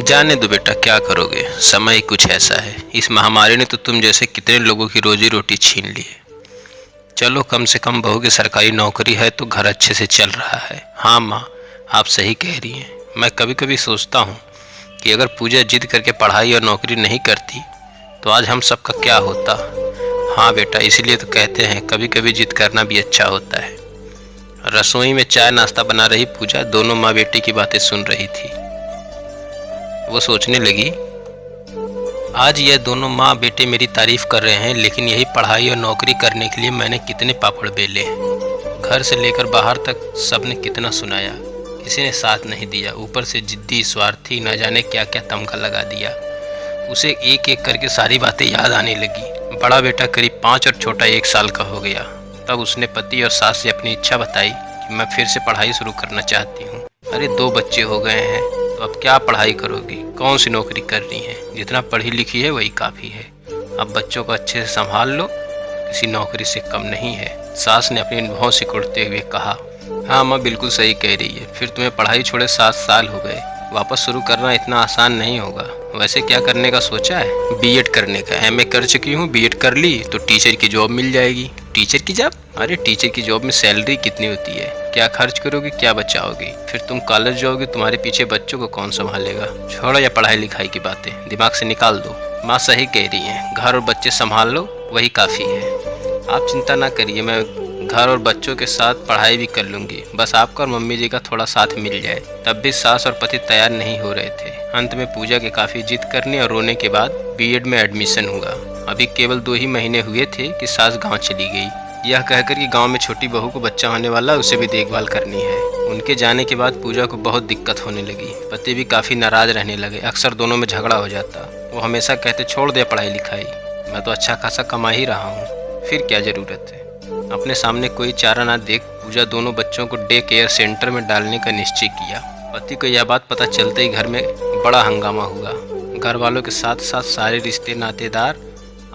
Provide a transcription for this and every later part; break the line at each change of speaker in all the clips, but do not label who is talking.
जाने दो बेटा, क्या करोगे। समय ही कुछ ऐसा है। इस महामारी ने तो तुम जैसे कितने लोगों की रोजी रोटी छीन ली है। चलो, कम से कम बहू की सरकारी नौकरी है तो घर अच्छे से चल रहा है। हाँ माँ, आप सही कह रही हैं। मैं कभी कभी सोचता हूँ कि अगर पूजा जिद करके पढ़ाई और नौकरी नहीं करती तो आज हम सबका क्या होता। हाँ बेटा, इसीलिए तो कहते हैं कभी कभी जिद करना भी अच्छा होता है। रसोई में चाय नाश्ता बना रही पूजा दोनों माँ बेटे की बातें सुन रही थी। वो सोचने लगी, आज ये दोनों माँ बेटे मेरी तारीफ कर रहे हैं, लेकिन यही पढ़ाई और नौकरी करने के लिए मैंने कितने पापड़ बेले हैं। घर से लेकर बाहर तक सबने कितना सुनाया, किसी ने साथ नहीं दिया। ऊपर से जिद्दी स्वार्थी न जाने क्या क्या तमगा लगा दिया। उसे एक एक करके सारी बातें याद आने लगी। बड़ा बेटा करीब 5 और छोटा 1 साल का हो गया। तब उसने पति और सास से अपनी इच्छा बताई कि मैं फिर से पढ़ाई शुरू करना चाहती हूँ। अरे 2 बच्चे हो गए हैं तो अब क्या पढ़ाई करोगी, कौन सी नौकरी करनी है। जितना पढ़ी लिखी है वही काफ़ी है। अब बच्चों को अच्छे से संभाल लो, किसी नौकरी से कम नहीं है। सास ने अपनी भौं सिकुड़ते हुए कहा। हाँ माँ, बिल्कुल सही कह रही है। फिर तुम्हें पढ़ाई छोड़े 7 साल हो गए। वापस शुरू करना इतना आसान नहीं होगा। वैसे क्या करने का सोचा है। बीएड करने का। एमए कर चुकी हूँ, बीएड कर ली तो टीचर की जॉब मिल जाएगी। टीचर की जॉब? अरे टीचर की जॉब में सैलरी कितनी होती है, क्या खर्च करोगी, क्या बचाओगी। फिर तुम कॉलेज जाओगी, तुम्हारे पीछे बच्चों को कौन संभालेगा। छोड़ो या पढ़ाई लिखाई की बातें, दिमाग से निकाल दो। माँ सही कह रही है, घर और बच्चे संभाल लो वही काफ़ी है। आप चिंता ना करिए, मैं घर और बच्चों के साथ पढ़ाई भी कर लूँगी। बस आपका और मम्मी जी का थोड़ा साथ मिल जाए। तब भी सास और पति तैयार नहीं हो रहे थे। अंत में पूजा के काफ़ी जिद करने और रोने के बाद बीएड में एडमिशन हुआ। अभी केवल 2 ही महीने हुए थे कि सास गाँव चली गई, यह कहकर कि गांव में छोटी बहू को बच्चा होने वाला, उसे भी देखभाल करनी है। उनके जाने के बाद पूजा को बहुत दिक्कत होने लगी। पति भी काफ़ी नाराज़ रहने लगे। अक्सर दोनों में झगड़ा हो जाता। वो हमेशा कहते, छोड़ दे पढ़ाई लिखाई, मैं तो अच्छा खासा कमा ही रहा हूँ, फिर क्या ज़रूरत है। अपने सामने कोई चारा ना देख पूजा दोनों बच्चों को डे केयर सेंटर में डालने का निश्चय किया। पति को यह बात पता चलते ही घर में बड़ा हंगामा हुआ। घर वालों के साथ साथ सारे रिश्ते नातेदार,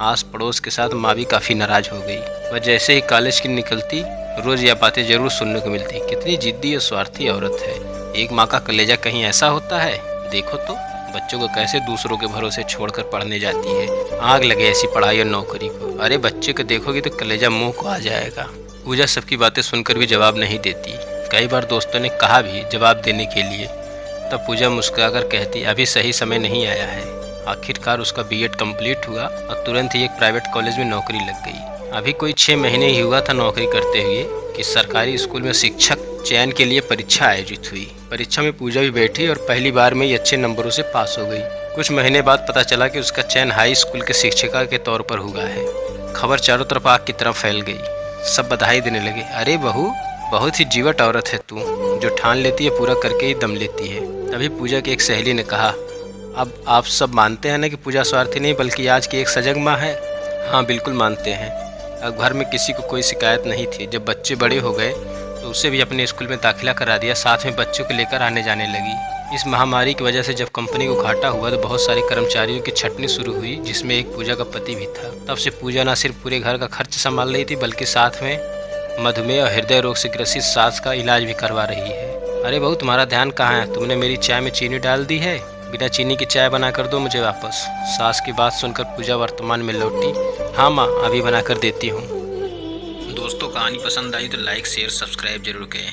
आस पड़ोस के साथ माँ भी काफ़ी नाराज़ हो गई। वह जैसे ही कॉलेज की निकलती रोज़ यह बातें ज़रूर सुनने को मिलती, कितनी जिद्दी और स्वार्थी औरत है। एक माँ का कलेजा कहीं ऐसा होता है। देखो तो बच्चों को कैसे दूसरों के भरोसे छोड़कर पढ़ने जाती है। आग लगे ऐसी पढ़ाई और नौकरी को। अरे बच्चे को देखोगी तो कलेजा मुंह को आ जाएगा। पूजा सबकी बातें सुनकर भी जवाब नहीं देती। कई बार दोस्तों ने कहा भी जवाब देने के लिए, तब पूजा मुस्कुराकर कहती, अभी सही समय नहीं आया है। आखिरकार उसका बीएड कंप्लीट हुआ और तुरंत ही एक प्राइवेट कॉलेज में नौकरी लग गई। अभी कोई 6 महीने ही हुआ था नौकरी करते हुए कि सरकारी स्कूल में शिक्षक चयन के लिए परीक्षा आयोजित हुई। परीक्षा में पूजा भी बैठी और पहली बार में ही अच्छे नंबरों से पास हो गई। कुछ महीने बाद पता चला कि उसका चयन हाई स्कूल के शिक्षिका के तौर पर हुआ है। खबर चारों तरफ आग की तरह फैल गई। सब बधाई देने लगे। अरे बहू, बहुत ही जीवट औरत है तू, जो ठान लेती है पूरा करके ही दम लेती है। तभी पूजा की एक सहेली ने कहा, अब आप सब मानते हैं ना कि पूजा स्वार्थी नहीं बल्कि आज की एक सजग माँ है। हाँ बिल्कुल मानते हैं। अब घर में किसी को कोई शिकायत नहीं थी। जब बच्चे बड़े हो गए तो उसे भी अपने स्कूल में दाखिला करा दिया, साथ में बच्चों को लेकर आने जाने लगी। इस महामारी की वजह से जब कंपनी को घाटा हुआ तो बहुत सारे कर्मचारियों की छटनी शुरू हुई, जिसमें एक पूजा का पति भी था। तब से पूजा न सिर्फ पूरे घर का खर्च संभाल रही थी बल्कि साथ में मधुमेह और हृदय रोग से ग्रसित सास का इलाज भी करवा रही है। अरे बहू, तुम्हारा ध्यान कहाँ है, तुमने मेरी चाय में चीनी डाल दी है। बिना चीनी की चाय बना कर दो मुझे वापस। सास की बात सुनकर पूजा वर्तमान में लौटी। हाँ माँ, अभी बना कर देती हूँ। दोस्तों, कहानी पसंद आई तो लाइक शेयर सब्सक्राइब जरूर करें।